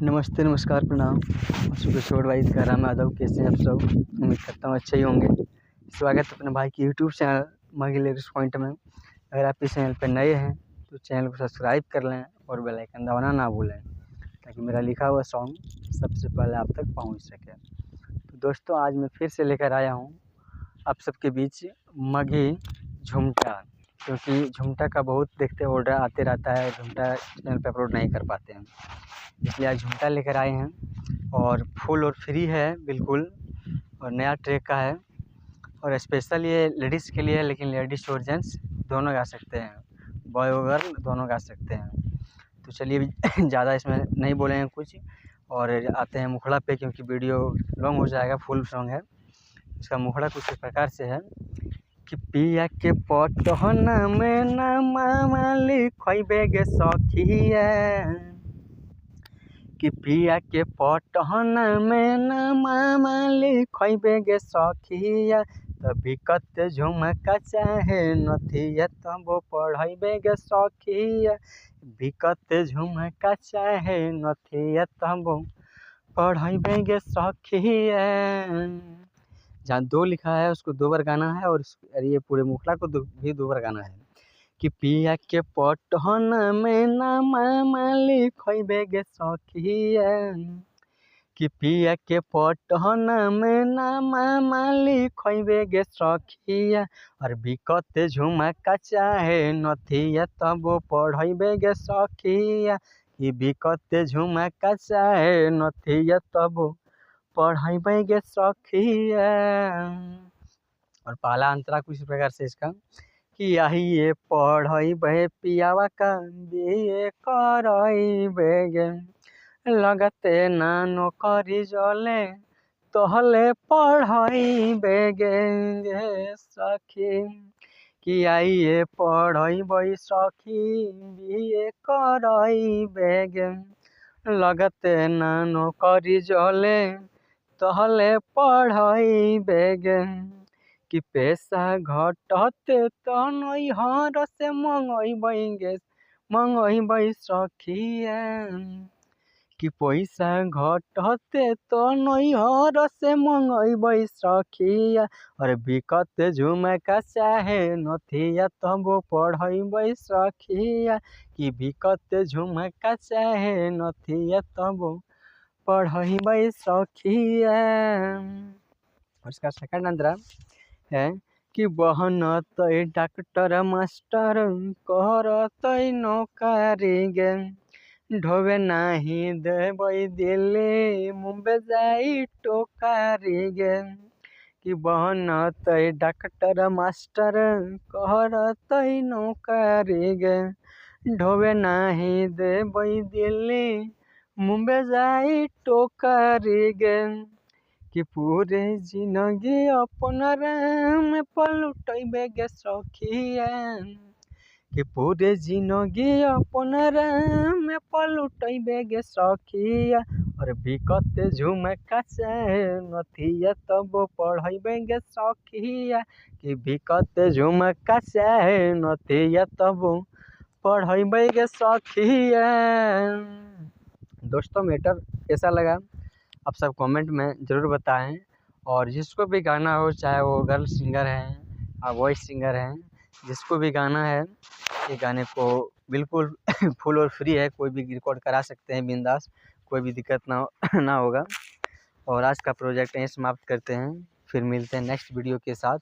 नमस्ते, नमस्कार, प्रणाम। किशोर भाई का राम यादव। कैसे हैं आप सब? उम्मीद करता हूँ अच्छे ही होंगे। स्वागत है अपने भाई के यूट्यूब चैनल मागी लेटेस्ट पॉइंट में। अगर आप इस चैनल पर नए हैं तो चैनल को सब्सक्राइब कर लें और बेल आइकन दबाना ना भूलें, ताकि मेरा लिखा हुआ सॉन्ग सबसे पहले आप तक पहुँच सके। तो दोस्तों, आज मैं फिर से लेकर आया हूँ आप सबके बीच मघी झुमटा, क्योंकि झुमटा का बहुत देखते ऑर्डर आते रहता है, झुमटा चैनल पर अपलोड नहीं कर पाते हैं, इसलिए आज झुमटा लेकर आए हैं। और फुल और फ्री है बिल्कुल, और नया ट्रैक का है, और स्पेशल ये लेडीज़ के लिए है, लेकिन लेडीज़ और जेंट्स दोनों गा सकते हैं, बॉय और गर्ल दोनों गा सकते हैं। तो चलिए ज़्यादा इसमें नहीं बोलेंगे कुछ, और आते हैं मुखड़ा पे, क्योंकि वीडियो लॉन्ग हो जाएगा। फुल सॉन्ग है। इसका मुखड़ा कुछ इस प्रकार से है कि पिया के पटहन में ना मामा लिखबे गे सखिया, कि पिया के पटहन में ना मामा लिखबे गे सखिया, तभी कत झुमका चाहे नथिया तब पढ़बे गे सखिया, बिकत झुमका चाहे नथिया तब पढ़बे गे सखिया। जहाँ दो लिखा है उसको दो बार गाना है, और ये पूरे मुखड़ा को भी दो बार गाना है कि पिया के पटहन में ना मामा लिखबे गे सखिया, कि पिया के पटहन में ना मामा लिखबे गे सखिया, और बिकत झुमका चाहे नथिया तब पढ़बे गे सखिया, कि बिकत झुमका चाहे नथिया तब पढ़बे गे सखिया। और पहला अंतरा कुछ इस प्रकार से इसका कि आइए पढ़बे पियावा का बीए करबे गे, लगते ना नौकरी जले तहले पढ़बे गे सखी, कि आइए पढ़बे सखी बीए करबे गे, लगते ना नौकरी जले तहले पढ़बे गे, कि पैसा घटते तो नैहर से मंगबे सखिया, कि पैसा घटते तो नैहर से मंगबे सखिया, और बिकत झुमका चाहे नथिया तब पढ़बे सखिया, कि बिकत झुमका चाहे नथिया तब पढ़बे सखिया। और इसका सेकंड अंतरा है कि बनतै डॉक्टर मास्टर करतै नौकरी गे, ढोबे नाही देबै दिल्ली मुंबई जाई टोकारी गे, कि बनतै डॉक्टर मास्टर करतै नौकरी गे, ढोबे नाही देबै दिल्ली मुंबई जाई टोकारी गे, कि पूरे जिंदगी अपन राम पलटबे गे सखिया, कि पूरे जिंदगी अपन राम पलटबे गे सखिया, और बिकत झुमका चाहे नथिया तब पढ़बे गे सखिया, कि बिकत झुमका चाहे नथिया तब पढ़बे गे सखिया। दोस्तों, मैटर कैसा लगा आप सब कमेंट में ज़रूर बताएं, और जिसको भी गाना हो, चाहे वो गर्ल सिंगर हैं या वॉइस सिंगर हैं, जिसको भी गाना है, ये गाने को बिल्कुल फुल और फ्री है, कोई भी रिकॉर्ड करा सकते हैं बिंदास, कोई भी दिक्कत ना होगा। और आज का प्रोजेक्ट यहीं समाप्त करते हैं, फिर मिलते हैं नेक्स्ट वीडियो के साथ।